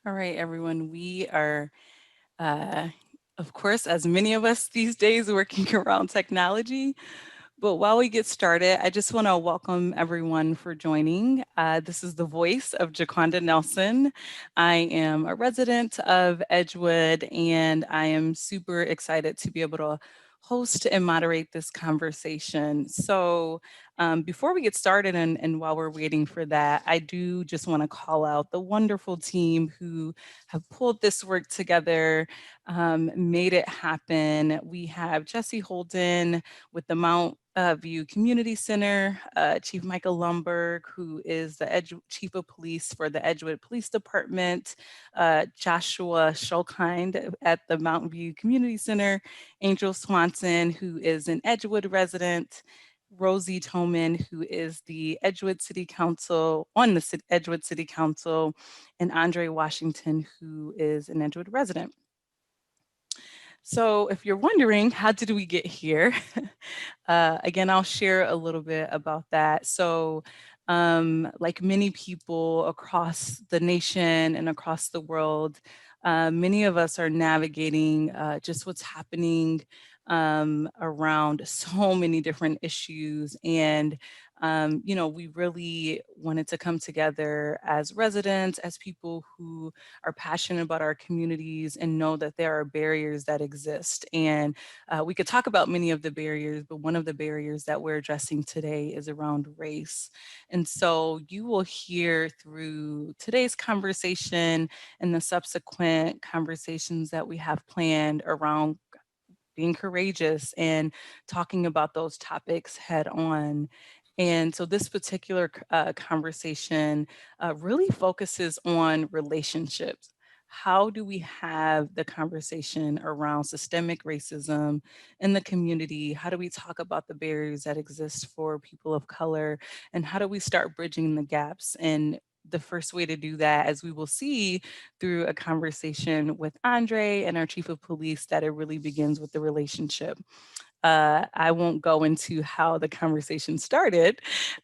All right, everyone. We are, uh, of course, as many of us these days, working around technology. But while we get started, I just want to welcome everyone for joining. This is the voice of Jiquanda Nelson. I am a resident of Edgewood, and I am super excited to be able to host and moderate this conversation. So, before we get started, and while we're waiting for that, I do just want to call out the wonderful team who have pulled this work together, made it happen. We have Jesse Holden with the Mount View Community Center, Chief Micah Lundborg, who is the Chief of Police for the Edgewood Police Department, Joshua Schulkind at the Mountain View Community Center, Angel Swanson, who is an Edgewood resident, Rosie Toman, who is the Edgewood City Council, on the Edgewood City Council, and Aundre Washington, who is an Edgewood resident. So if you're wondering, how did we get here? Again, I'll share a little bit about that. So like many people across the nation and across the world, many of us are navigating just what's happening around so many different issues. And we really wanted to come together as residents, as people who are passionate about our communities and know that there are barriers that exist. And we could talk about many of the barriers, but one of the barriers that we're addressing today is around race. And so you will hear through today's conversation and the subsequent conversations that we have planned around being courageous and talking about those topics head on. And so this particular conversation really focuses on relationships. How do we have the conversation around systemic racism in the community? How do we talk about the barriers that exist for people of color? And how do we start bridging the gaps? And the first way to do that, as we will see through a conversation with Aundre and our chief of police, that it really begins with the relationship. I won't go into how the conversation started.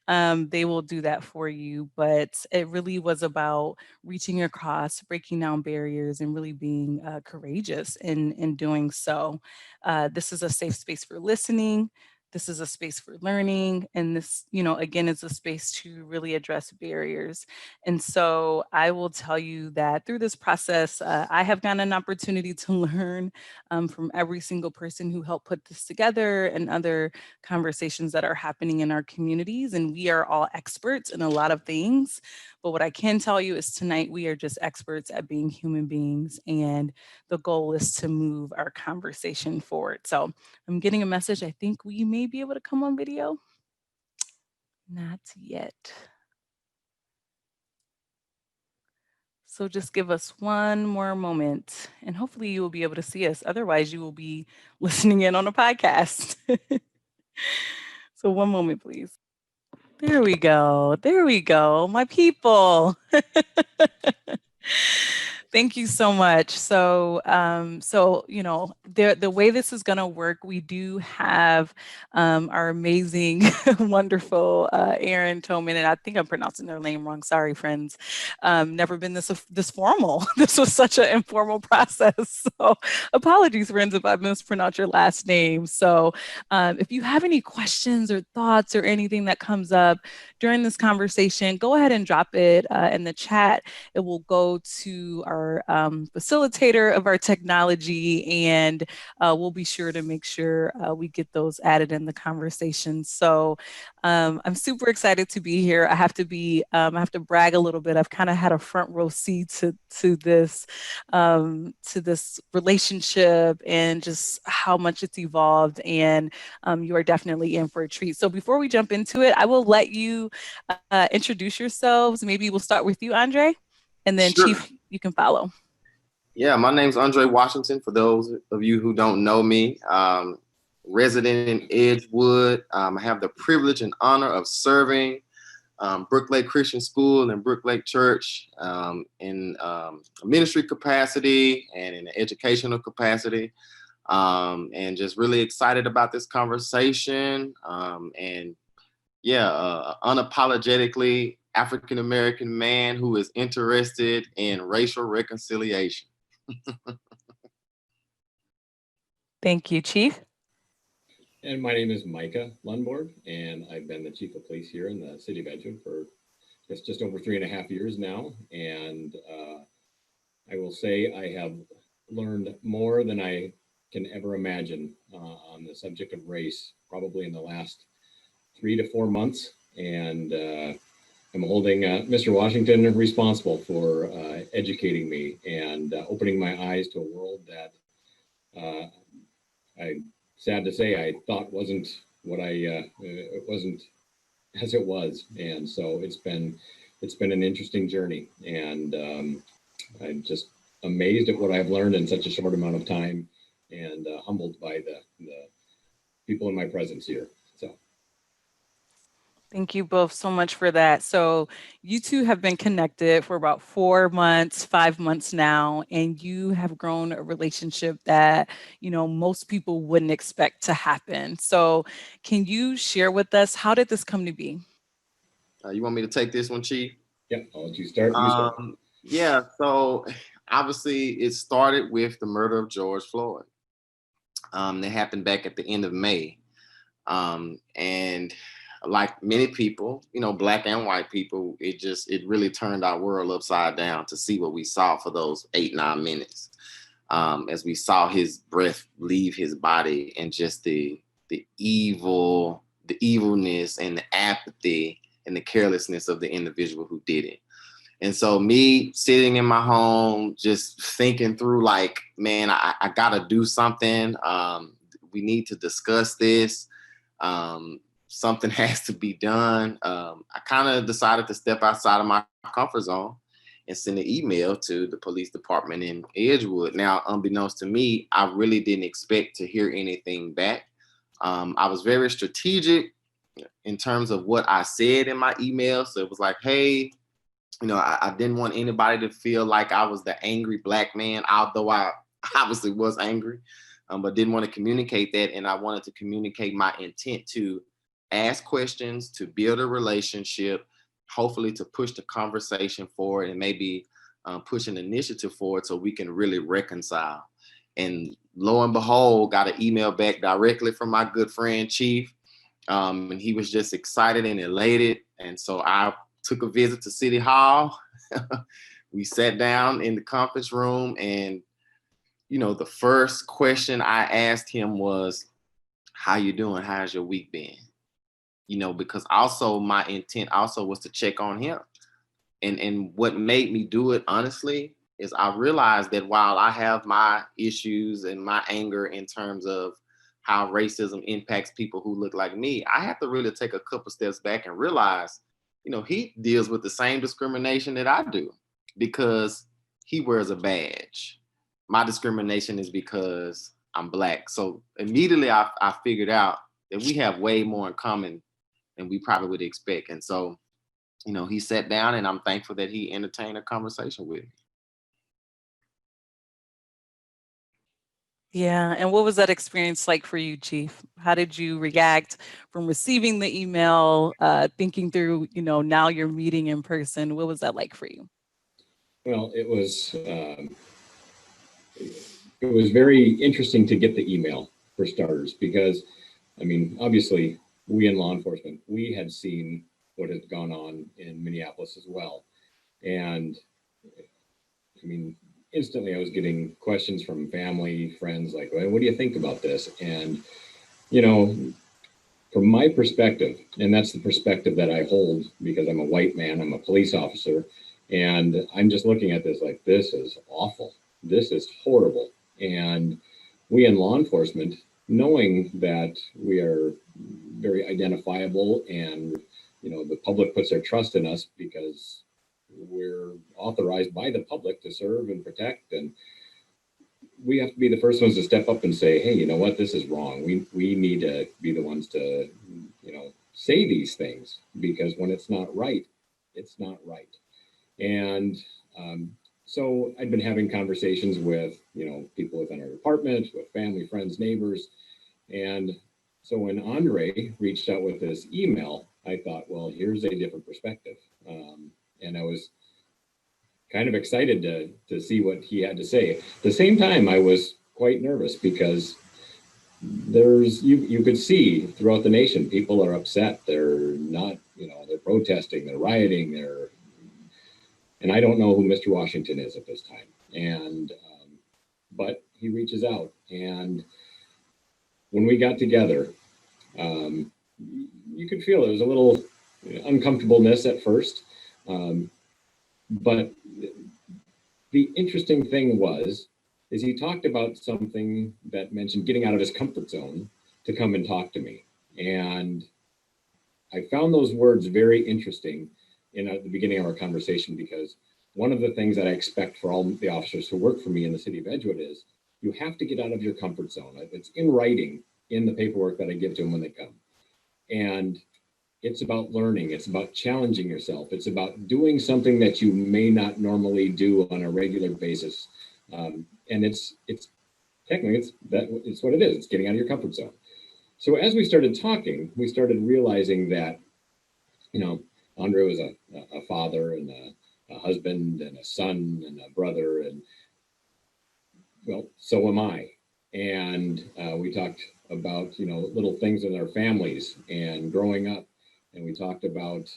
They will do that for you, but it really was about reaching across, breaking down barriers, and really being courageous in doing so. This is a safe space for listening. This is a space for learning. And this, again, is a space to really address barriers. And so I will tell you that through this process, I have gotten an opportunity to learn from every single person who helped put this together and other conversations that are happening in our communities. And we are all experts in a lot of things. But what I can tell you is tonight we are just experts at being human beings. And the goal is to move our conversation forward. So I'm getting a message. I think we may be able to come on video. Not yet. So just give us one more moment and hopefully you will be able to see us. Otherwise, you will be listening in on a podcast. So one moment, please. There we go. There we go. My people. Thank you so much. So the way this is going to work, we do have our amazing, wonderful Erin Toman, and I think I'm pronouncing their name wrong. Sorry, friends. Never been this formal. This was such an informal process. So apologies, friends, if I mispronounced your last name. So if you have any questions or thoughts or anything that comes up during this conversation, go ahead and drop it in the chat. It will go to our facilitator of our technology, and we'll be sure to make sure we get those added in the conversation. So I'm super excited to be here. I have to brag a little bit. I've kind of had a front row seat to this relationship and just how much it's evolved. And you are definitely in for a treat. So before we jump into it, I will let you introduce yourselves. Maybe we'll start with you, Aundre, and then Sure. Chief, you can follow. Yeah, my name's Aundre Washington. For those of you who don't know me, resident in Edgewood, I have the privilege and honor of serving Brook Lake Christian School and Brook Lake Church in a ministry capacity and in an educational capacity. And just really excited about this conversation and unapologetically African American man who is interested in racial reconciliation. Thank you, Chief. And my name is Micah Lundborg, and I've been the chief of police here in the city of Edgewood for just over 3.5 years now. And I will say I have learned more than I can ever imagine on the subject of race, probably in the last 3 to 4 months. And I'm holding Mr. Washington responsible for educating me and opening my eyes to a world that I sad to say, I thought wasn't what it wasn't as it was, and so it's been an interesting journey, and I'm just amazed at what I've learned in such a short amount of time, and humbled by the people in my presence here. So. Thank you both so much for that. So you two have been connected for about 4 months, 5 months now, and you have grown a relationship that, most people wouldn't expect to happen. So can you share with us, how did this come to be? You want me to take this one, Chief? Yeah, I'll let you start. Yeah, so obviously it started with the murder of George Floyd. That happened back at the end of May. And like many people, Black and white people, it really turned our world upside down to see what we saw for those 8-9 minutes. As we saw his breath leave his body, and just the evilness and the apathy and the carelessness of the individual who did it. And so me sitting in my home, just thinking through, like, man, I gotta do something. We need to discuss this. Something has to be done. I kind of decided to step outside of my comfort zone and send an email to the police department in Edgewood. Now, unbeknownst to me, I really didn't expect to hear anything back. I was very strategic in terms of what I said in my email. So it was like, hey, I didn't want anybody to feel like I was the angry Black man, although I obviously was angry, but didn't want to communicate that. And I wanted to communicate my intent to ask questions, to build a relationship, hopefully to push the conversation forward, and maybe push an initiative forward so we can really reconcile. And lo and behold, got an email back directly from my good friend Chief. And he was just excited and elated. And so I took a visit to City Hall. We sat down in the conference room, and the first question I asked him was, how you doing? How's your week been? Because also my intent also was to check on him. And what made me do it, honestly, is I realized that while I have my issues and my anger in terms of how racism impacts people who look like me, I have to really take a couple steps back and realize, he deals with the same discrimination that I do, because he wears a badge. My discrimination is because I'm Black. So immediately I figured out that we have way more in common than we probably would expect. And so, he sat down, and I'm thankful that he entertained a conversation with me. Yeah. And what was that experience like for you, Chief? How did you react from receiving the email, thinking through, now you're meeting in person? What was that like for you? Well, it was very interesting to get the email, for starters, because, obviously, we in law enforcement, we had seen what had gone on in Minneapolis as well. And instantly I was getting questions from family, friends, like, well, what do you think about this? And, from my perspective, and that's the perspective that I hold because I'm a white man, I'm a police officer, and I'm just looking at this like, this is awful. This is horrible. And we in law enforcement, knowing that we are very identifiable, and, the public puts their trust in us because we're authorized by the public to serve and protect, and we have to be the first ones to step up and say, hey, you know what, this is wrong. We need to be the ones to, say these things, because when it's not right, it's not right. And so I'd been having conversations with, people within our department, with family, friends, neighbors. And so when Aundre reached out with this email, I thought, well, here's a different perspective. And I was kind of excited to see what he had to say. At the same time, I was quite nervous because you could see throughout the nation, people are upset. They're not, they're protesting, they're rioting, and I don't know who Mr. Washington is at this time. And, but he reaches out. And when we got together, you could feel there was a little uncomfortableness at first. But the interesting thing is he talked about something that mentioned getting out of his comfort zone to come and talk to me. And I found those words very interesting in the beginning of our conversation, because one of the things that I expect for all the officers who work for me in the city of Edgewood is you have to get out of your comfort zone. It's in writing in the paperwork that I give to them when they come. And it's about learning. It's about challenging yourself. It's about doing something that you may not normally do on a regular basis. And it's technically, it's what it is. It's getting out of your comfort zone. So as we started talking, we started realizing that, Aundre was a father and a husband and a son and a brother, and well, so am I. And we talked about, little things in our families and growing up. And we talked about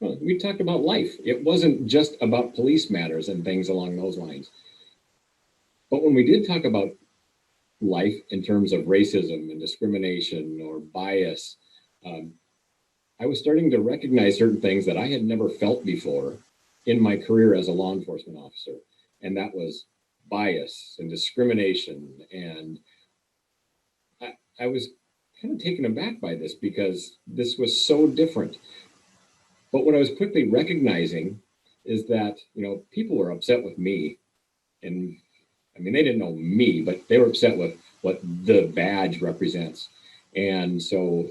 we talked about life. It wasn't just about police matters and things along those lines. But when we did talk about life in terms of racism and discrimination or bias, I was starting to recognize certain things that I had never felt before in my career as a law enforcement officer. And that was bias and discrimination. And I was kind of taken aback by this because this was so different. But what I was quickly recognizing is that, people were upset with me. And I mean, they didn't know me, but they were upset with what the badge represents. And so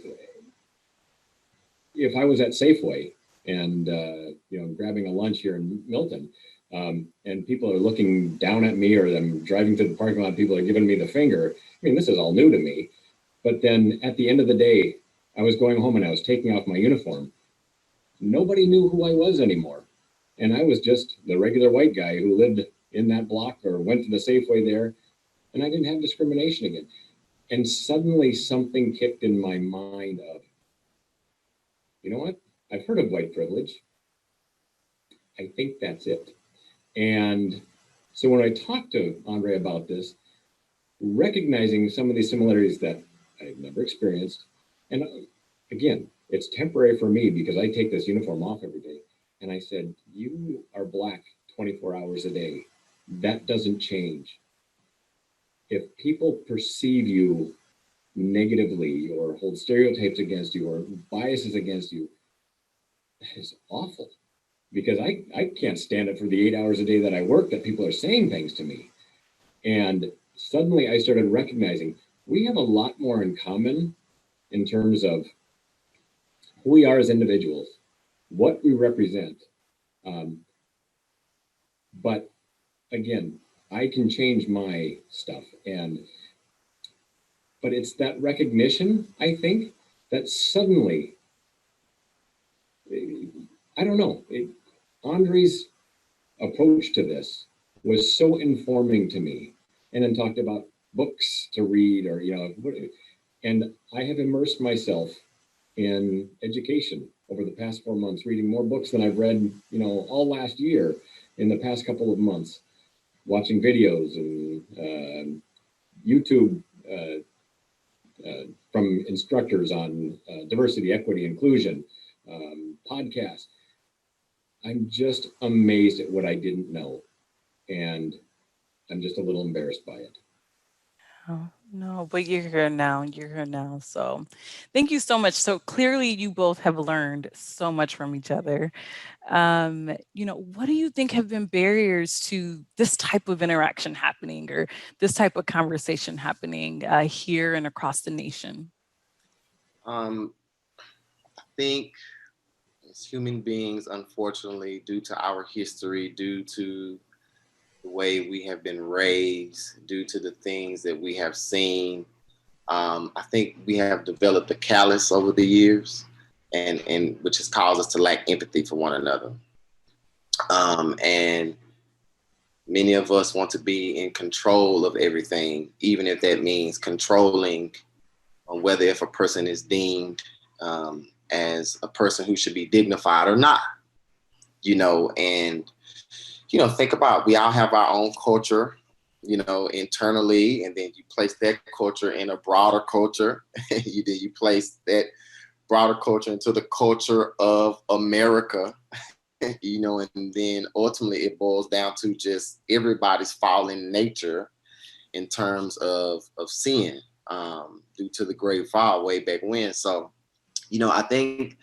if I was at Safeway and, grabbing a lunch here in Milton, and people are looking down at me, or I'm driving to the parking lot, people are giving me the finger. I mean, this is all new to me. But then at the end of the day, I was going home and I was taking off my uniform. Nobody knew who I was anymore. And I was just the regular white guy who lived in that block or went to the Safeway there. And I didn't have discrimination again. And suddenly something kicked in my mind of, you know what? I've heard of white privilege. I think that's it. And so when I talked to Aundre about this, recognizing some of these similarities that I've never experienced, and again, it's temporary for me because I take this uniform off every day. And I said, you are black 24 hours a day. That doesn't change. If people perceive you negatively or hold stereotypes against you or biases against you, that is awful. Because I can't stand it for the 8 hours a day that I work that people are saying things to me. And suddenly I started recognizing we have a lot more in common in terms of who we are as individuals, what we represent. But again, I can change my stuff. But it's that recognition, I think, that suddenly, I don't know, Aundre's approach to this was so informing to me. And then talked about books to read, or, and I have immersed myself in education over the past 4 months, reading more books than I've read, all last year in the past couple of months, watching videos and YouTube from instructors on diversity, equity, inclusion, podcasts. I'm just amazed at what I didn't know. And I'm just a little embarrassed by it. Oh, no, but you're here now. You're here now. So thank you so much. So clearly you both have learned so much from each other. What do you think have been barriers to this type of interaction happening, or this type of conversation happening here and across the nation? I think as human beings, unfortunately, due to our history, due to the way we have been raised, due to the things that we have seen, I think we have developed a callous over the years, and which has caused us to lack empathy for one another. And many of us want to be in control of everything, even if that means controlling on whether if a person is deemed as a person who should be dignified or not. And think about, we all have our own culture, internally, and then you place that culture in a broader culture. You place that broader culture into the culture of America, and then ultimately it boils down to just everybody's fallen nature in terms of sin, due to the great fall way back when. So, I think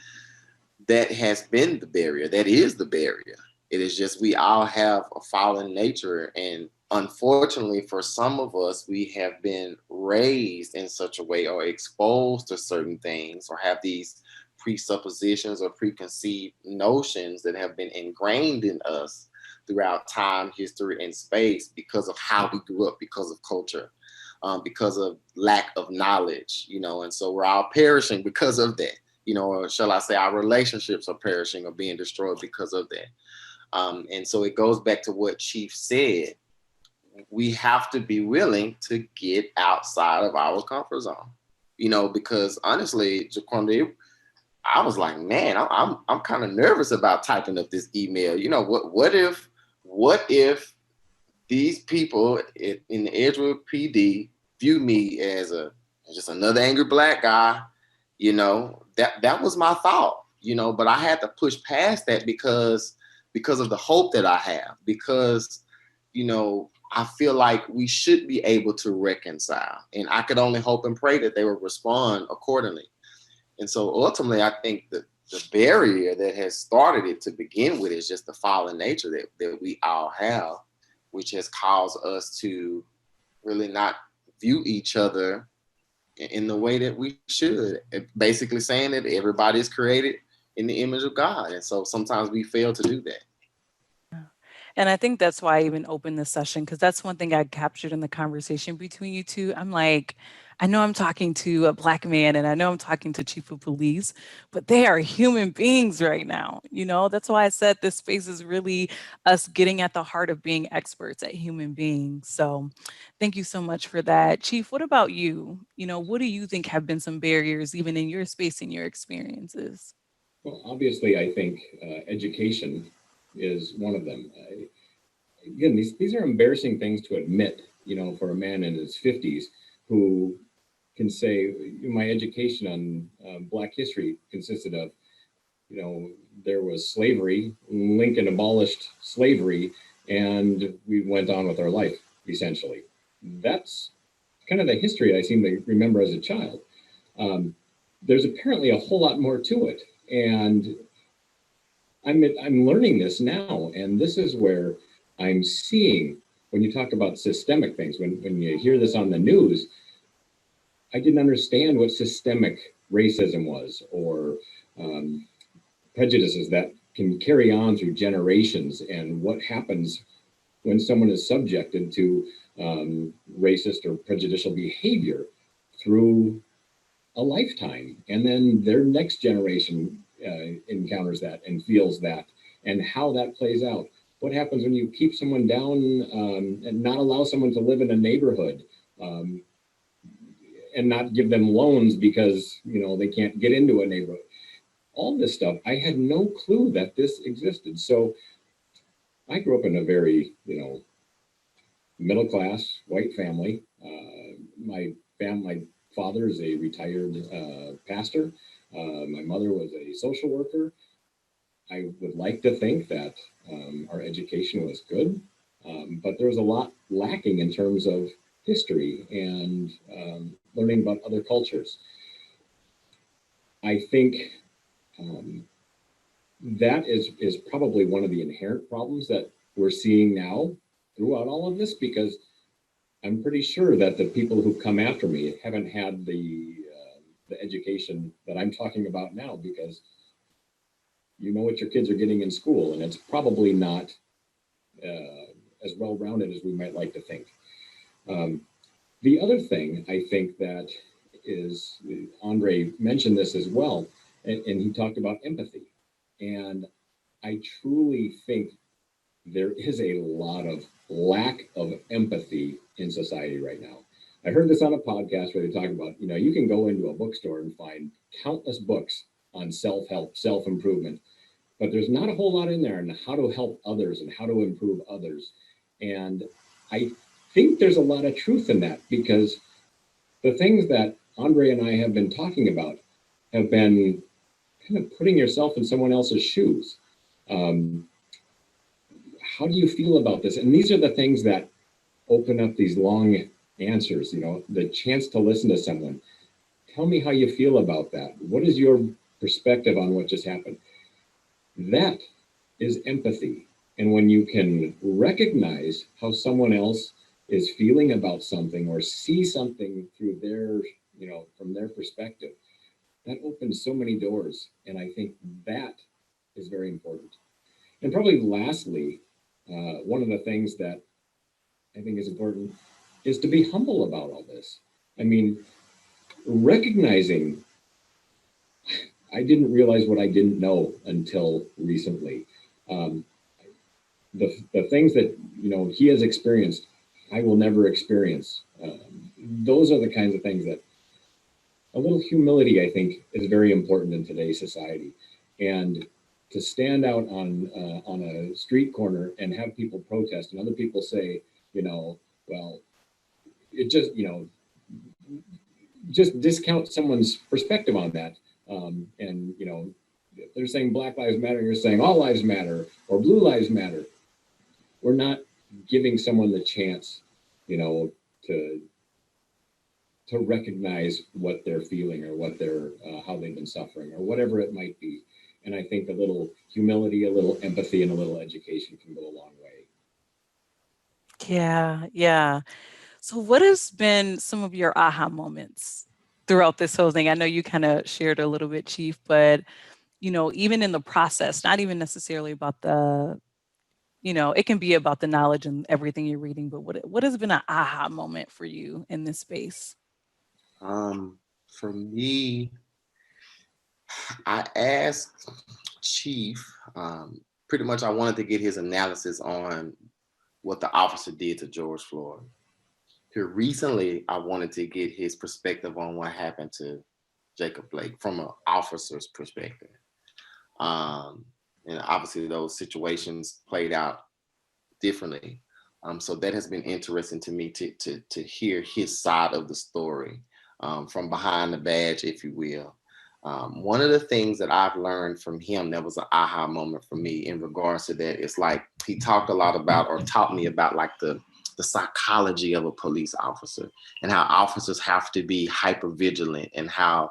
that has been the barrier. That is the barrier. It is just, we all have a fallen nature. And unfortunately, for some of us, we have been raised in such a way or exposed to certain things or have these presuppositions or preconceived notions that have been ingrained in us throughout time, history, and space because of how we grew up, because of culture, because of lack of knowledge, and so we're all perishing because of that. Or shall I say, our relationships are perishing or being destroyed because of that. And so it goes back to what Chief said. We have to be willing to get outside of our comfort zone, because honestly, Jiquanda, I was like, man, I'm kind of nervous about typing up this email. What if these people in the Edgewood PD view me as just another angry Black guy? That was my thought, but I had to push past that because of the hope that I have, because, I feel like we should be able to reconcile, and I could only hope and pray that they will respond accordingly. And so ultimately, I think that the barrier that has started it to begin with is just the fallen nature that we all have, which has caused us to really not view each other in the way that we should. Basically saying that everybody is created in the image of God. And so sometimes we fail to do that. And I think that's why I even opened this session, because that's one thing I captured in the conversation between you two. I'm like, I know I'm talking to a Black man and I know I'm talking to Chief of Police, but they are human beings right now. That's why I said this space is really us getting at the heart of being experts at human beings. So thank you so much for that. Chief, what about you? What do you think have been some barriers even in your space and your experiences? Well, obviously, I think education is one of them. Again, these are embarrassing things to admit, for a man in his 50s who can say, my education on Black history consisted of, there was slavery, Lincoln abolished slavery, and we went on with our life, essentially. That's kind of the history I seem to remember as a child. There's apparently a whole lot more to it. And I'm learning this now, and this is where I'm seeing, when you talk about systemic things, when you hear this on the news, I didn't understand what systemic racism was, or prejudices that can carry on through generations, and what happens when someone is subjected to racist or prejudicial behavior through a lifetime, and then their next generation encounters that and feels that, and how that plays out. What happens when you keep someone down and not allow someone to live in a neighborhood, and not give them loans because they can't get into a neighborhood? All this stuff, I had no clue that this existed. So I grew up in a very middle class white family. My father is a retired pastor. My mother was a social worker. I would like to think that our education was good, but there was a lot lacking in terms of history and learning about other cultures. I think that is probably one of the inherent problems that we're seeing now throughout all of this, because I'm pretty sure that the people who come after me haven't had the education that I'm talking about now, because what your kids are getting in school, and it's probably not as well-rounded as we might like to think. The other thing I think that is Aundre mentioned this as well, and he talked about empathy. And I truly think there is a lot of lack of empathy in society right now. I heard this on a podcast where they talk about, you can go into a bookstore and find countless books on self-help, self-improvement, but there's not a whole lot in there on how to help others and how to improve others. And I think there's a lot of truth in that, because the things that Aundre and I have been talking about have been kind of putting yourself in someone else's shoes. How do you feel about this? And these are the things that open up these long answers, the chance to listen to someone. Tell me how you feel about that. What is your perspective on what just happened? That is empathy. And when you can recognize how someone else is feeling about something or see something through their, from their perspective, that opens so many doors. And I think that is very important. And probably lastly, one of the things that I think is important is to be humble about all this. I mean, recognizing I didn't realize what I didn't know until recently. The things that he has experienced, I will never experience. Those are the kinds of things that a little humility, I think, is very important in today's society. And to stand out on a street corner and have people protest and other people say, well, it just discount someone's perspective on that. And if they're saying Black Lives Matter, you're saying all lives matter or blue lives matter. We're not giving someone the chance, to recognize what they're feeling or what they're how they've been suffering or whatever it might be. And I think a little humility, a little empathy, and a little education can go a long way. Yeah. So what has been some of your aha moments throughout this whole thing? I know you kind of shared a little bit, Chief, but even in the process, not even necessarily about the, it can be about the knowledge and everything you're reading, but what has been an aha moment for you in this space? For me, I asked Chief, pretty much I wanted to get his analysis on what the officer did to George Floyd. Here recently, I wanted to get his perspective on what happened to Jacob Blake from an officer's perspective. And obviously those situations played out differently. So that has been interesting to me to hear his side of the story, from behind the badge, if you will. One of the things that I've learned from him that was an aha moment for me in regards to that, it's like he talked a lot about or taught me about like the psychology of a police officer and how officers have to be hyper vigilant and how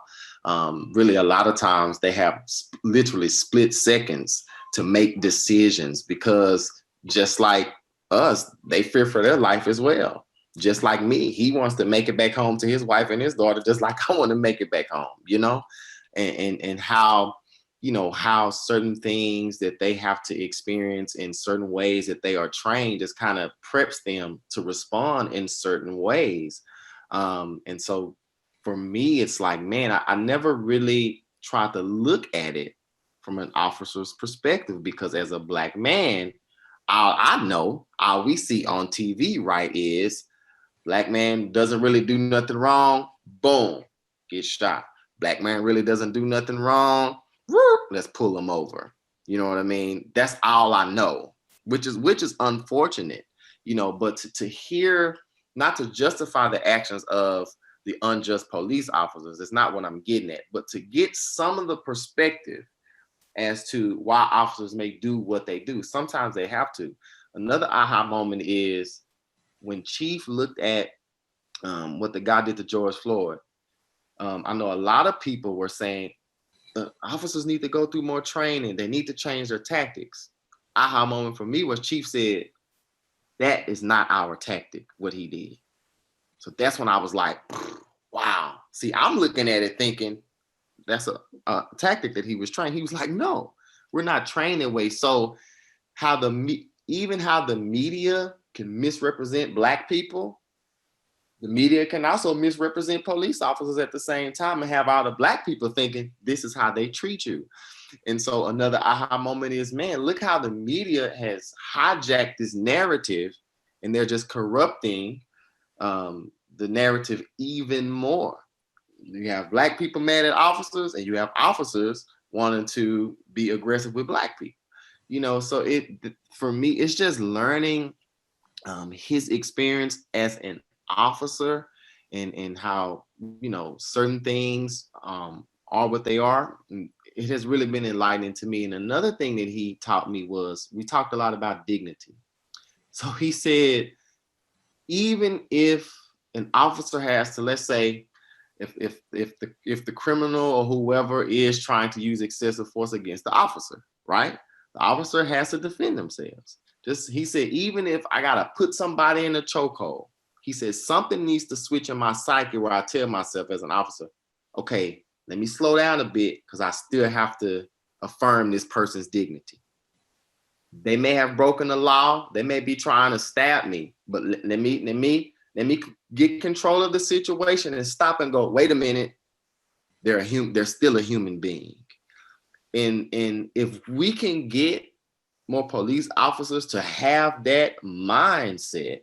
really a lot of times they have literally split seconds to make decisions, because just like us, they fear for their life as well. Just like me, he wants to make it back home to his wife and his daughter, just like I want to make it back home, and how, how certain things that they have to experience in certain ways that they are trained just kind of preps them to respond in certain ways. And so for me, it's like, man, I never really tried to look at it from an officer's perspective, because as a Black man, I know all we see on TV, right, is Black man doesn't really do nothing wrong, boom, get shot. Black man really doesn't do nothing wrong, let's pull him over. You know what I mean? That's all I know, which is unfortunate, but to hear, not to justify the actions of the unjust police officers, it's not what I'm getting at, but to get some of the perspective as to why officers may do what they do. Sometimes they have to. Another aha moment is when Chief looked at what the guy did to George Floyd. I know a lot of people were saying officers need to go through more training. They need to change their tactics. Aha moment for me was Chief said, that is not our tactic, what he did. So that's when I was like, wow. See, I'm looking at it thinking that's a tactic that he was trained. He was like, no, we're not trained that way. So even how the media can misrepresent Black people, the media can also misrepresent police officers at the same time and have all the Black people thinking this is how they treat you. And so another aha moment is, man, look how the media has hijacked this narrative, and they're just corrupting the narrative even more. You have Black people mad at officers, and you have officers wanting to be aggressive with Black people. So for me, it's just learning his experience as an officer, and how certain things are what they are. And it has really been enlightening to me. And another thing that he taught me was, we talked a lot about dignity. So he said, even if an officer has to, let's say, if the criminal or whoever is trying to use excessive force against the officer, right? The officer has to defend themselves. He said, even if I gotta put somebody in a chokehold, he said, something needs to switch in my psyche where I tell myself as an officer, okay, let me slow down a bit, because I still have to affirm this person's dignity. They may have broken the law. They may be trying to stab me, but let me get control of the situation and stop and go, wait a minute, they're still a human being. And if we can get more police officers to have that mindset,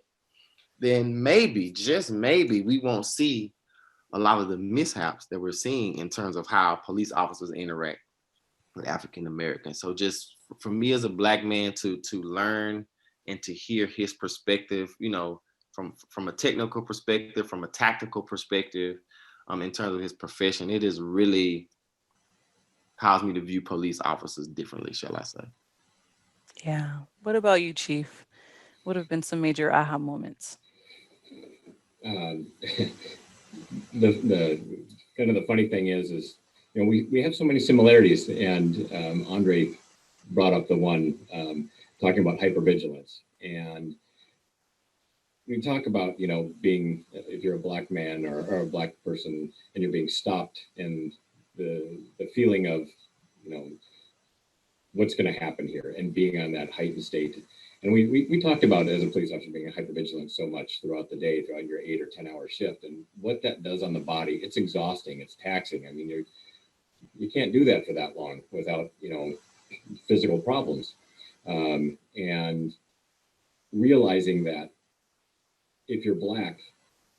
then maybe, just maybe, we won't see a lot of the mishaps that we're seeing in terms of how police officers interact with African Americans. So just for me as a Black man to learn and to hear his perspective, from a technical perspective, from a tactical perspective, in terms of his profession, it has really caused me to view police officers differently, shall I say. Yeah. What about you, Chief? What have been some major aha moments? Um, the kind of the funny thing is we have so many similarities, and Aundre brought up the one talking about hypervigilance, and we talk about being, if you're a Black man or a Black person and you're being stopped, and the feeling of what's going to happen here, and being on that heightened state. And we talked about, as a police officer, being hypervigilant so much throughout the day, throughout your 8 or 10 hour shift, and what that does on the body. It's exhausting. It's taxing. I mean, you can't do that for that long without physical problems. And realizing that if you're Black,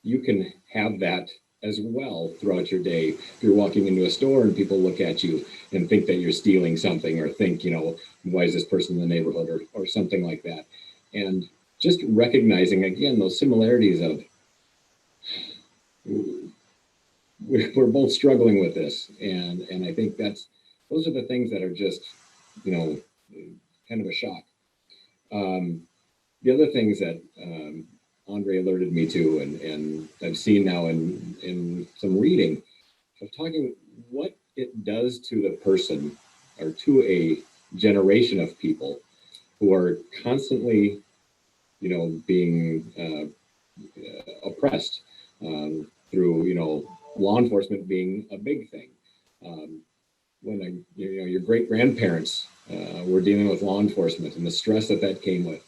you can have that as well throughout your day. If you're walking into a store and people look at you and think that you're stealing something, or think, why is this person in the neighborhood, or something like that. And just recognizing, again, those similarities of, we're both struggling with this. And I think those are the things that are just, kind of a shock. The other things that Aundre alerted me to, and I've seen now in some reading of talking what it does to the person, or to a generation of people who are constantly, being oppressed through, law enforcement being a big thing. When your great grandparents were dealing with law enforcement and the stress that came with,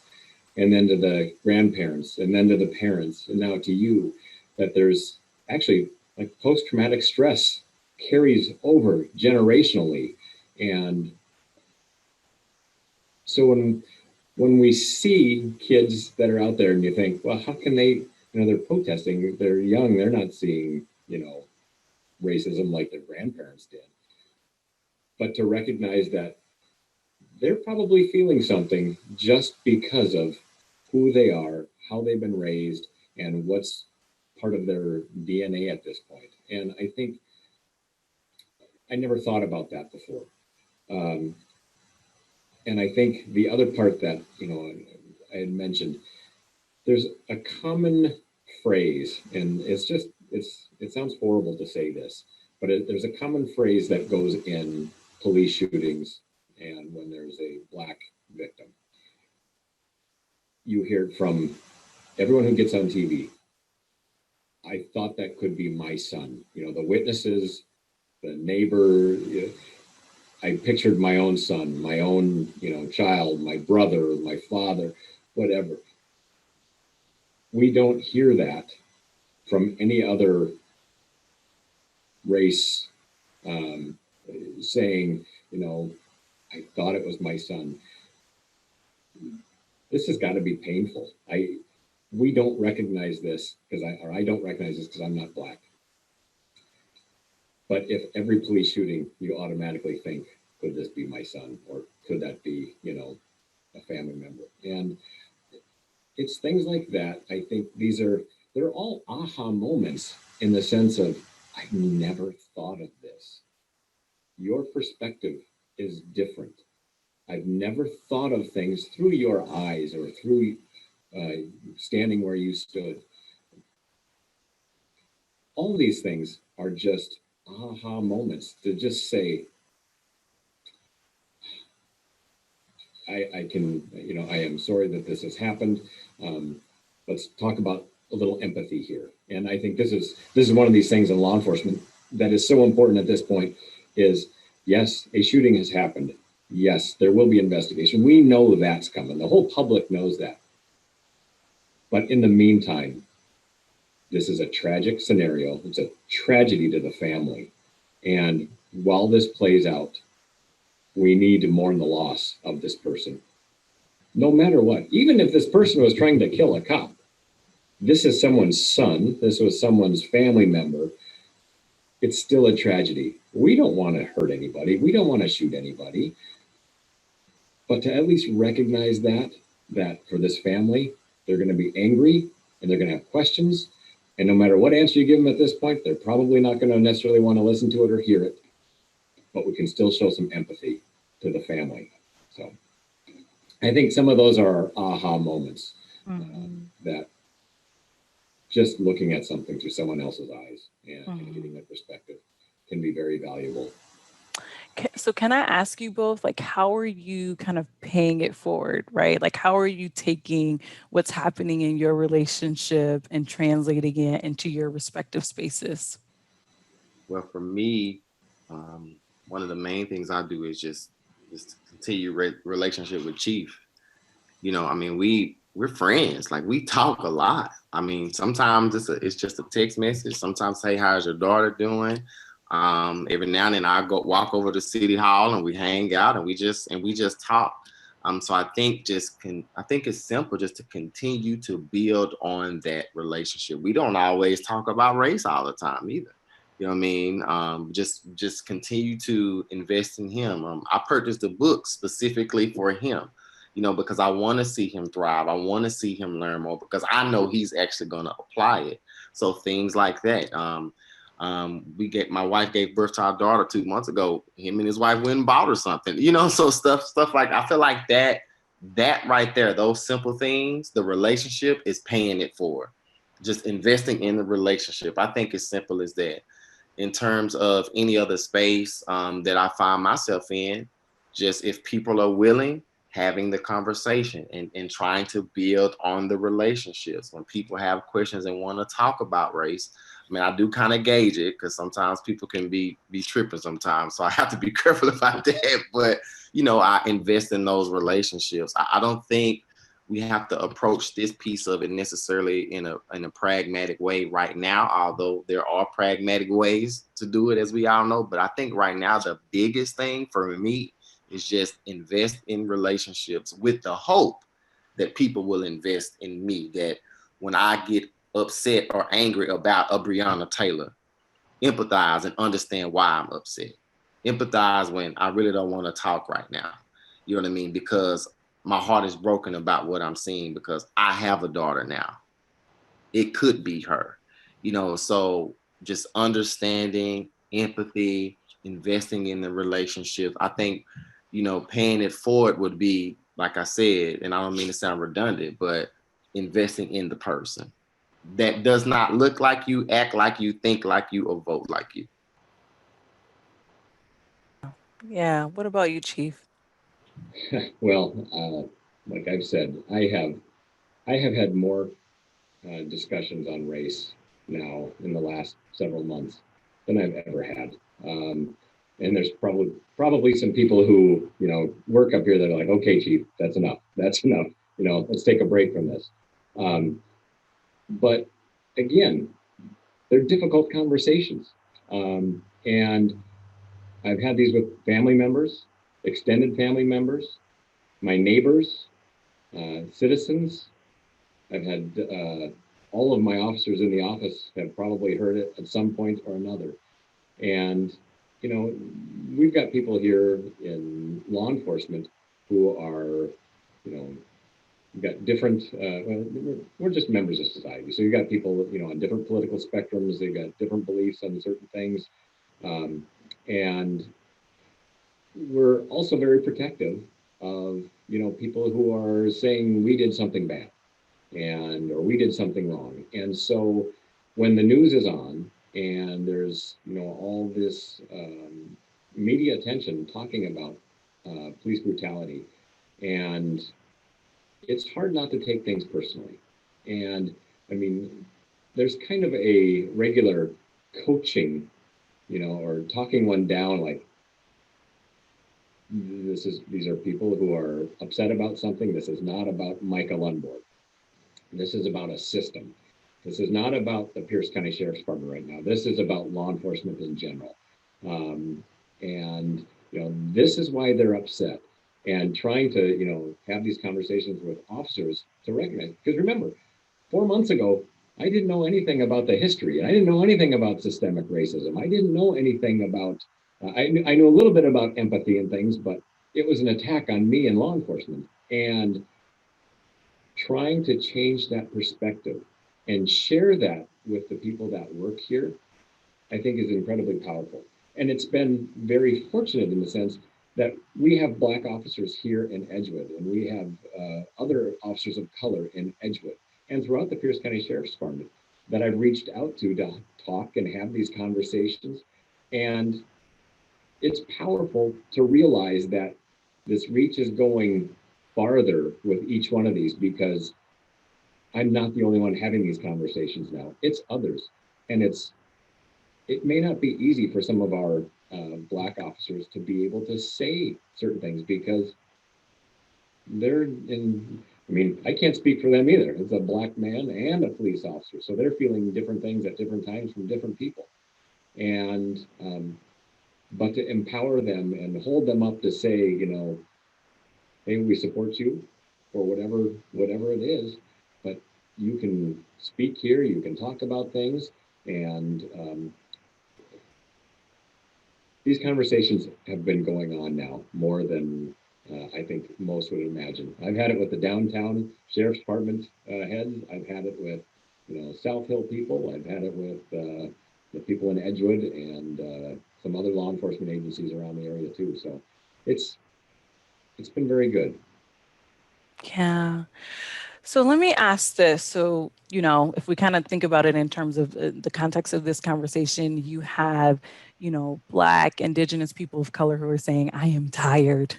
and then to the grandparents, and then to the parents, and now to you, that there's actually, like, post-traumatic stress carries over generationally. And so when we see kids that are out there, and you think, well, how can they, they're protesting, they're young, they're not seeing, racism like their grandparents did. But to recognize that they're probably feeling something just because of who they are, how they've been raised, and what's part of their DNA at this point. And I think I never thought about that before. And I think the other part that, I had mentioned, there's a common phrase, and it sounds horrible to say this, but there's a common phrase that goes in police shootings and when there's a Black victim. You hear it from everyone who gets on TV. I thought that could be my son. The witnesses, the neighbor. I pictured my own son, my own, child, my brother, my father, whatever. We don't hear that from any other race saying, I thought it was my son. This has got to be painful. We don't recognize this I don't recognize this because I'm not Black. But if every police shooting, you automatically think, could this be my son? Or could that be, a family member? And it's things like that. I think they're all aha moments in the sense of, I never thought of this. Your perspective is different. I've never thought of things through your eyes or through standing where you stood. All these things are just aha moments to just say, I am sorry that this has happened. Let's talk about a little empathy here. And I think this is one of these things in law enforcement that is so important at this point is, yes, a shooting has happened. Yes, there will be investigation. We know that's coming. The whole public knows that. But in the meantime, this is a tragic scenario. It's a tragedy to the family. And while this plays out, we need to mourn the loss of this person. No matter what, even if this person was trying to kill a cop, this is someone's son, this was someone's family member, it's still a tragedy. We don't want to hurt anybody. We don't want to shoot anybody. But to at least recognize that for this family, they're going to be angry and they're going to have questions. And no matter what answer you give them at this point, they're probably not going to necessarily want to listen to it or hear it. But we can still show some empathy to the family. So I think some of those are aha moments that just looking at something through someone else's eyes and getting that perspective can be very valuable. So can I ask you both, like, how are you kind of paying it forward, right? Like, how are you taking what's happening in your relationship and translating it into your respective spaces? Well, for me, one of the main things I do is just continue relationship with Chief. We're friends. Like, we talk a lot. I mean, sometimes it's just a text message. Sometimes, hey, how's your daughter doing? Every now and then I go walk over to City Hall and we hang out and we just talk. So I think it's simple just to continue to build on that relationship. We don't always talk about race all the time either. You know what I mean? Just continue to invest in him. I purchased a book specifically for him, because I want to see him thrive. I want to see him learn more because I know he's actually going to apply it. So things like that. My wife gave birth to our daughter 2 months ago. Him and his wife went and bought her something, so stuff like, I feel like that right there, those simple things, the relationship is paying it forward. Just investing in the relationship. I think it's simple as that. In terms of any other space that I find myself in, just if people are willing, having the conversation and trying to build on the relationships. When people have questions and want to talk about race, I mean, I do kind of gauge it because sometimes people can be tripping sometimes. So I have to be careful about that. But, I invest in those relationships. I don't think we have to approach this piece of it necessarily in a pragmatic way right now, although there are pragmatic ways to do it, as we all know. But I think right now, the biggest thing for me is just invest in relationships with the hope that people will invest in me, that when I get upset or angry about a Breonna Taylor, empathize and understand why I'm upset. Empathize when I really don't want to talk right now. You know what I mean? Because my heart is broken about what I'm seeing because I have a daughter now. It could be her, so just understanding, empathy, investing in the relationship. I think, paying it forward would be, like I said, and I don't mean to sound redundant, but investing in the person that does not look like you, act like you, think like you, or vote like you. Yeah. What about you, Chief? Well, like I've said, I have had more discussions on race now in the last several months than I've ever had. And there's probably some people who, work up here that are like, okay, Chief, that's enough. That's enough. Let's take a break from this. But again, they're difficult conversations. And I've had these with family members, extended family members, my neighbors, citizens. I've had all of my officers in the office have probably heard it at some point or another. And, you know, we've got people here in law enforcement who are, you know, you've got different, we're just members of society. So you've got people, you know, on different political spectrums, they've got different beliefs on certain things. And we're also very protective of, you know, people who are saying we did something bad or we did something wrong. And so when the news is on and there's, you know, all this media attention talking about police brutality, and it's hard not to take things personally. And I mean, there's kind of a regular coaching, you know, or talking one down, like, these are people who are upset about something. This is not about Micah Lundborg. This is about a system. This is not about the Pierce County Sheriff's Department right now. This is about law enforcement in general. And, you know, this is why they're upset. And trying to, you know, have these conversations with officers to recognize, because remember, 4 months ago, I didn't know anything about the history. I didn't know anything about systemic racism. I didn't know anything about, I knew a little bit about empathy and things, but it was an attack on me and law enforcement. And trying to change that perspective and share that with the people that work here, I think is incredibly powerful. And it's been very fortunate in the sense that we have Black officers here in Edgewood, and we have other officers of color in Edgewood and throughout the Pierce County Sheriff's Department that I've reached out to talk and have these conversations. And it's powerful to realize that this reach is going farther with each one of these, because I'm not the only one having these conversations now. It's others. And it may not be easy for some of our Black officers to be able to say certain things, because they're in, I mean, I can't speak for them either. It's a Black man and a police officer. So they're feeling different things at different times from different people. And, but to empower them and hold them up to say, you know, hey, we support you for whatever it is, but you can speak here, you can talk about things. And these conversations have been going on now more than I think most would imagine. I've had it with the downtown sheriff's department heads. I've had it with, you know, South Hill people. I've had it with the people in Edgewood and some other law enforcement agencies around the area too. So it's been very good. Yeah. So let me ask this. So, you know, if we kind of think about it in terms of the context of this conversation, you have, you know, Black, Indigenous people of color who are saying, I am tired.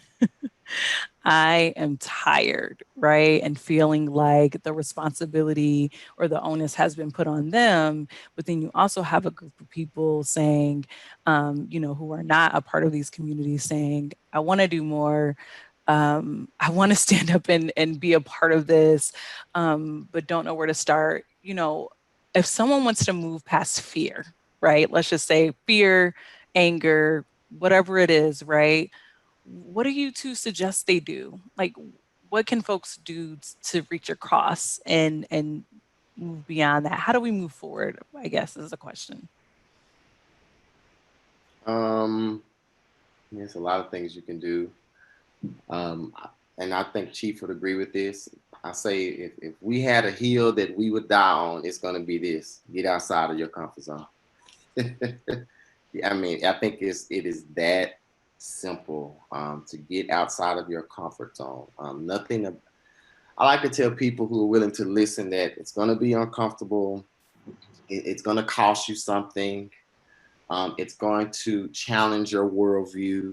I am tired, right? And feeling like the responsibility or the onus has been put on them. But then you also have a group of people saying, you know, who are not a part of these communities saying, I want to do more. I want to stand up and be a part of this, but don't know where to start. You know, if someone wants to move past fear, right? Let's just say fear, anger, whatever it is, right? What do you two suggest they do? Like, what can folks do to reach across and move beyond that? How do we move forward? I guess is the question. There's a lot of things you can do. And I think Chief would agree with this. I say if we had a hill that we would die on, it's going to be this: get outside of your comfort zone. I mean, I think it is that simple to get outside of your comfort zone. Nothing. I like to tell people who are willing to listen that it's going to be uncomfortable. It's going to cost you something. It's going to challenge your worldview.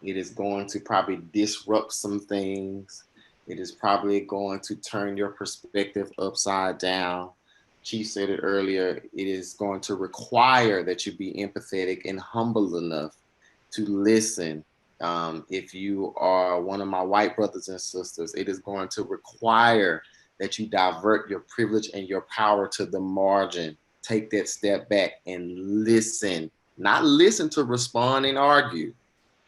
It is going to probably disrupt some things. It is probably going to turn your perspective upside down. Chief said it earlier. It is going to require that you be empathetic and humble enough to listen. If you are one of my white brothers and sisters, it is going to require that you divert your privilege and your power to the margin take that step back and listen. Not listen to respond and argue.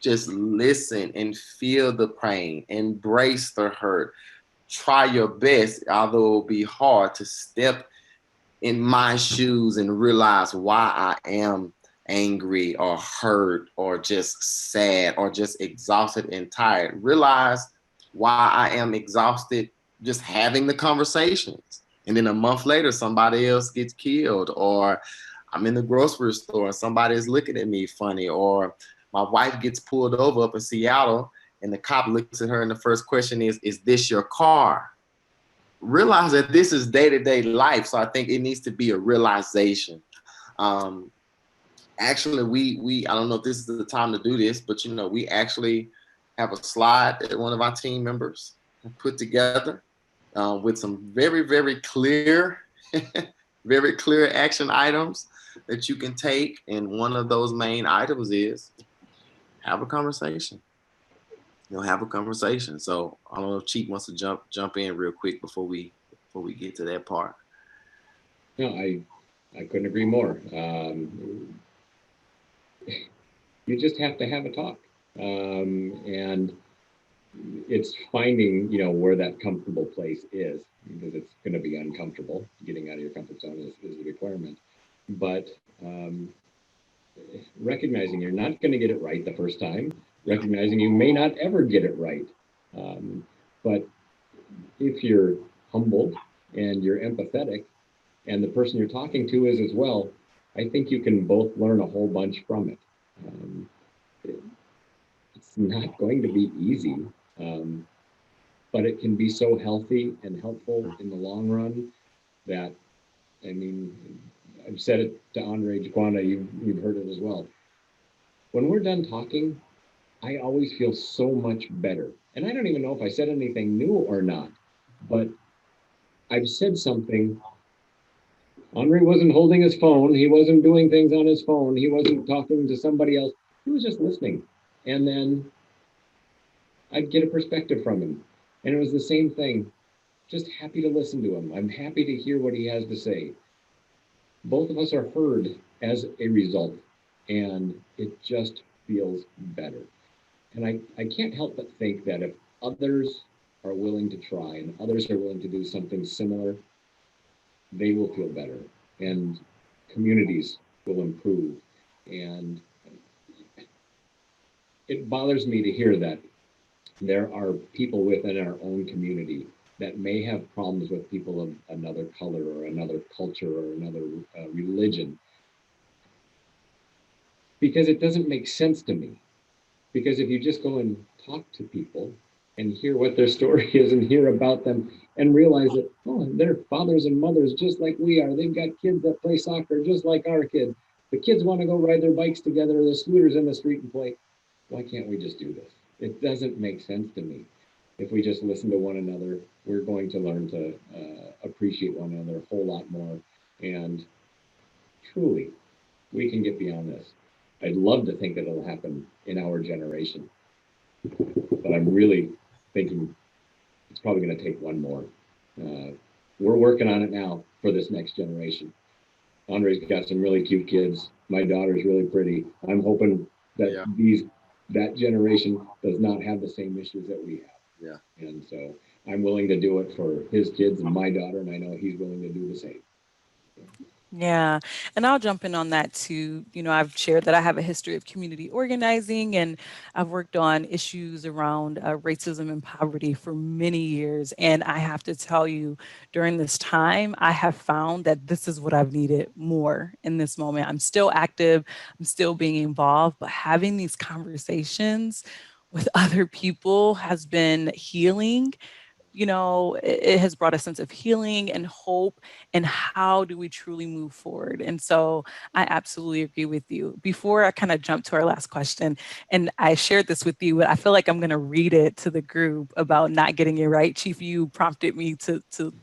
Just listen and feel the pain. Embrace the hurt. Try your best, although it will be hard, to step in my shoes and realize why I am angry or hurt or just sad or just exhausted and tired. Realize why I am exhausted just having the conversations. And then a month later, somebody else gets killed, or I'm in the grocery store and somebody is looking at me funny, or my wife gets pulled over up in Seattle and the cop looks at her and the first question is this your car? Realize that this is day-to-day life. So I think it needs to be a realization. Actually, we I don't know if this is the time to do this, but we actually have a slide that one of our team members put together with some very, very clear, very clear action items that you can take. And one of those main items is have a conversation. Have a conversation. So I don't know if Cheek wants to jump in real quick before we get to that part. No, I couldn't agree more. You just have to have a talk, and it's finding where that comfortable place is, because it's going to be uncomfortable. Getting out of your comfort zone is a requirement, but recognizing you're not going to get it right the first time, recognizing you may not ever get it right, but if you're humbled and you're empathetic and the person you're talking to is as well, I think you can both learn a whole bunch from it. It's not going to be easy, but it can be so healthy and helpful in the long run that, I mean, I've said it to Aundre, Jiquanda, you've heard it as well. When we're done talking, I always feel so much better. And I don't even know if I said anything new or not, but I've said something. Aundre wasn't holding his phone. He wasn't doing things on his phone. He wasn't talking to somebody else. He was just listening. And then I'd get a perspective from him. And it was the same thing. Just happy to listen to him. I'm happy to hear what he has to say. Both of us are heard as a result, and it just feels better. And I can't help but think that if others are willing to try and others are willing to do something similar, they will feel better and communities will improve. And it bothers me to hear that there are people within our own community that may have problems with people of another color or another culture or another religion, because it doesn't make sense to me. Because if you just go and talk to people and hear what their story is and hear about them and realize that, oh, they're fathers and mothers just like we are. They've got kids that play soccer just like our kids. The kids want to go ride their bikes together or the scooters in the street and play. Why can't we just do this? It doesn't make sense to me. If we just listen to one another, we're going to learn to appreciate one another a whole lot more. And truly, we can get beyond this. I'd love to think that it'll happen in our generation, but I'm really thinking it's probably going to take one more. We're working on it now for this next generation. Aundre's got some really cute kids. My daughter's really pretty. I'm hoping that that generation does not have the same issues that we have. Yeah. And so I'm willing to do it for his kids and my daughter, and I know he's willing to do the same. Yeah, and I'll jump in on that too. I've shared that I have a history of community organizing, and I've worked on issues around racism and poverty for many years. And I have to tell you, during this time, I have found that this is what I've needed more in this moment. I'm still active, I'm still being involved, but having these conversations with other people has been healing. It has brought a sense of healing and hope, and how do we truly move forward? And so I absolutely agree with you. Before I kind of jump to our last question, and I shared this with you, but I feel like I'm going to read it to the group about not getting it right. Chief, you prompted me to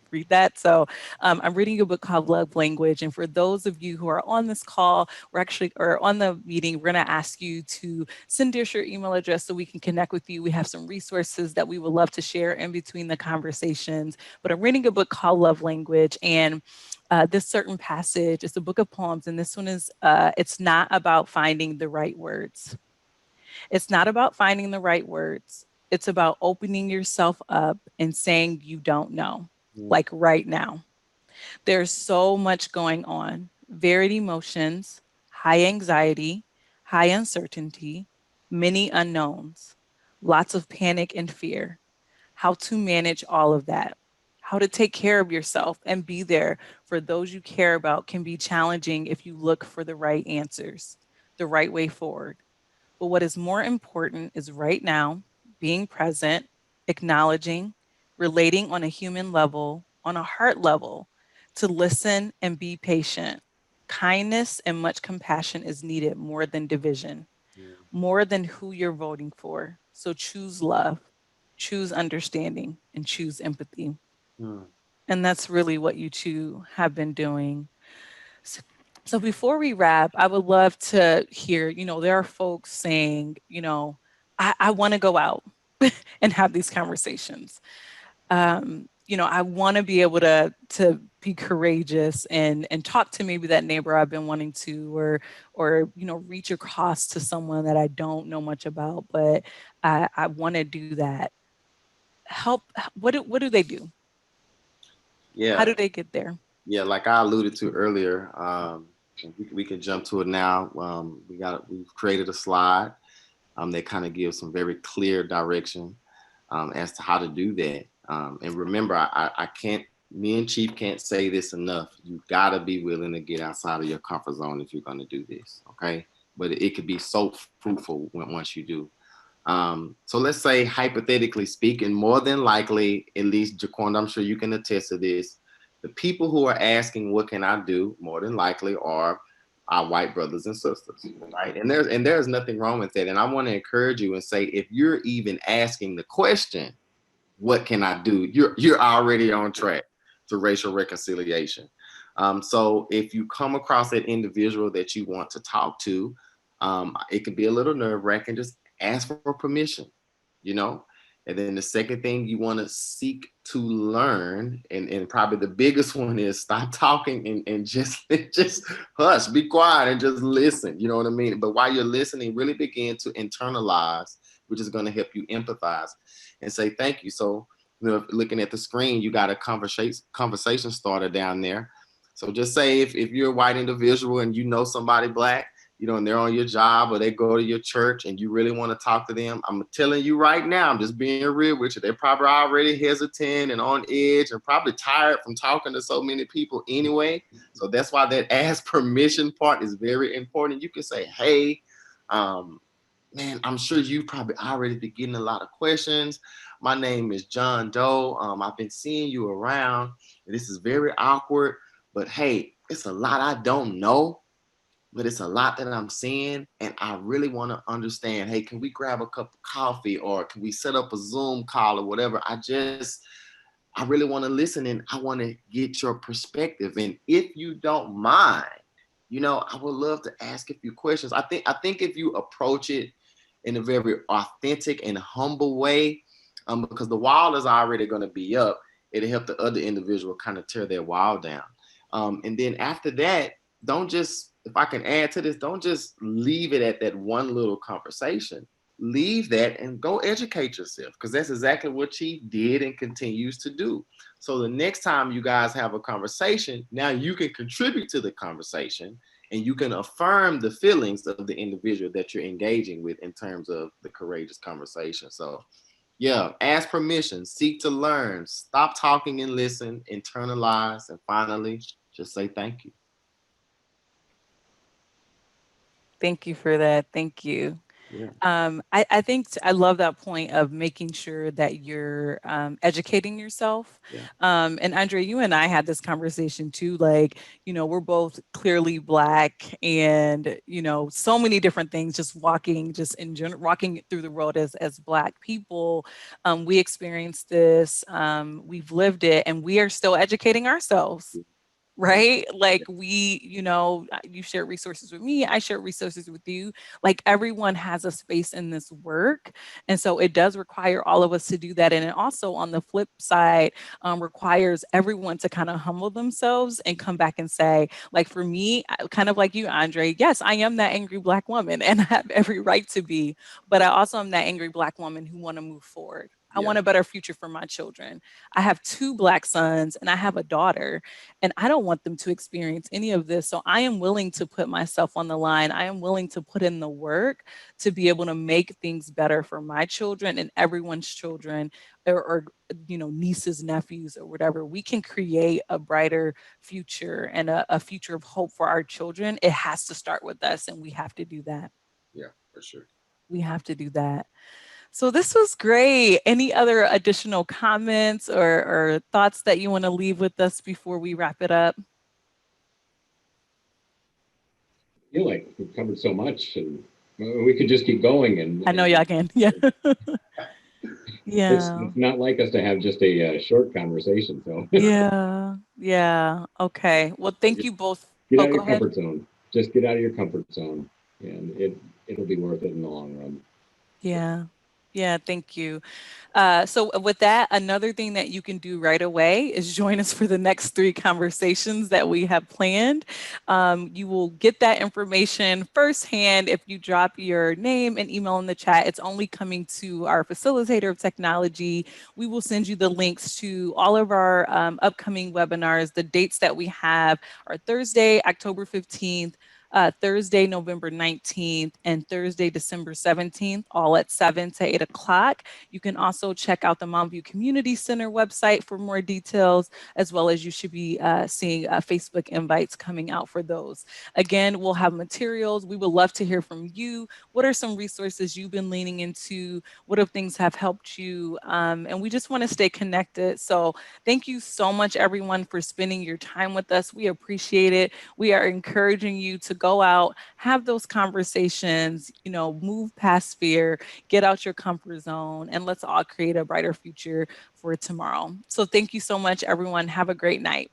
read that. So I'm reading a book called Love Language. And for those of you who are on this call, or on the meeting, we're going to ask you to send us your email address so we can connect with you. We have some resources that we would love to share in between the the conversations, but I'm reading a book called Love Language. And this certain passage, it's a book of poems. And this one is, it's not about finding the right words. It's not about finding the right words. It's about opening yourself up and saying you don't know, Mm, like right now. There's so much going on, varied emotions, high anxiety, high uncertainty, many unknowns, lots of panic and fear. How to manage all of that, how to take care of yourself and be there for those you care about can be challenging if you look for the right answers, the right way forward. But what is more important is right now, being present, acknowledging, relating on a human level, on a heart level, to listen and be patient. Kindness and much compassion is needed more than division, mm, more than who you're voting for. So choose love, choose understanding, and choose empathy. mm. And that's really what you two have been doing. So, so before we wrap, I would love to hear, there are folks saying, I want to go out and have these conversations. I want to be able to be courageous and talk to maybe that neighbor I've been wanting to, or reach across to someone that I don't know much about, but I want to do that. Help. What do they do? How Yeah, do they get there? yeah. Like I alluded to earlier, and we can jump to it now. We've created a slide that kind of gives some very clear direction as to how to do that. And remember, I can't. Me and Chief can't say this enough. You gotta be willing to get outside of your comfort zone if you're gonna do this. Okay, but it could be so fruitful once you do. So let's say, hypothetically speaking, more than likely, at least Jiquanda, I'm sure you can attest to this. The people who are asking, "What can I do?" more than likely are our white brothers and sisters, right? And there's nothing wrong with that. And I want to encourage you and say, if you're even asking the question, "What can I do?" You're already on track to racial reconciliation. So if you come across that individual that you want to talk to, it can be a little nerve wracking. Just ask for permission, you know. And then the second thing you want to seek to learn, and probably the biggest one, is stop talking and just just hush, be quiet, and just listen. You know what I mean? But while you're listening, really begin to internalize, which is going to help you empathize and say thank you. So, looking at the screen, you got a conversation starter down there. So just say, if you're a white individual and you know somebody black, and they're on your job or they go to your church and you really want to talk to them, I'm telling you right now, I'm just being real with you. They're probably already hesitant and on edge and probably tired from talking to so many people anyway. So that's why that ask permission part is very important. You can say, "Hey, um, man, I'm sure you probably already been getting a lot of questions. My name is John Doe. I've been seeing you around. This is very awkward, but hey, it's a lot I don't know, but it's a lot that I'm seeing, and I really want to understand. Hey, can we grab a cup of coffee, or can we set up a Zoom call or whatever? I really want to listen, and I want to get your perspective. And if you don't mind, I would love to ask a few questions." I think if you approach it in a very authentic and humble way, because the wall is already going to be up, it'll help the other individual kind of tear their wall down. And then after that, don't just, if I can add to this, don't just leave it at that one little conversation. Leave that and go educate yourself, because that's exactly what Chief did and continues to do. So the next time you guys have a conversation, now you can contribute to the conversation and you can affirm the feelings of the individual that you're engaging with in terms of the courageous conversation. So, yeah, ask permission, seek to learn, stop talking and listen, internalize, and finally, just say thank you. Thank you for that. Thank you. Yeah, I think I love that point of making sure that you're educating yourself. yeah, And Andre, you and I had this conversation too. Like, we're both clearly Black, and so many different things. Just walking, just in general, walking through the world as Black people, we experienced this. We've lived it, and we are still educating ourselves. right? Like we, you share resources with me, I share resources with you. Like everyone has a space in this work. And so it does require all of us to do that. And it also, on the flip side, requires everyone to kind of humble themselves and come back and say, like for me, kind of like you, Aundre, yes, I am that angry Black woman and I have every right to be, but I also am that angry Black woman who want to move forward. I want a better future for my children. I have 2 Black sons and I have a daughter, and I don't want them to experience any of this. So I am willing to put myself on the line. I am willing to put in the work to be able to make things better for my children and everyone's children, or nieces, nephews, or whatever. We can create a brighter future and a future of hope for our children. It has to start with us, and we have to do that. Yeah, for sure. We have to do that. So this was great. Any other additional comments or thoughts that you want to leave with us before we wrap it up? I feel like we've covered so much, and we could just keep going. And I know y'all can. Yeah. it's Yeah. not like us to have just a short conversation. So Yeah. Yeah. Okay. Well, thank you both. get Oh, out of go your ahead. comfort zone. Just get out of your comfort zone, and it'll be worth it in the long run. Yeah. Yeah. Thank you. So with that, another thing that you can do right away is join us for the next 3 conversations that we have planned. You will get that information firsthand if you drop your name and email in the chat. It's only coming to our facilitator of technology. We will send you the links to all of our upcoming webinars. The dates that we have are Thursday, October 15th, Thursday, November 19th, and Thursday, December 17th, all at 7 to 8 o'clock. You can also check out the Mountview Community Center website for more details, as well as you should be seeing Facebook invites coming out for those. Again, we'll have materials. We would love to hear from you. What are some resources you've been leaning into? What if things have helped you? And we just want to stay connected. So thank you so much, everyone, for spending your time with us. We appreciate it. We are encouraging you to go out, have those conversations, move past fear, get out your comfort zone, and let's all create a brighter future for tomorrow. So thank you so much, everyone. Have a great night.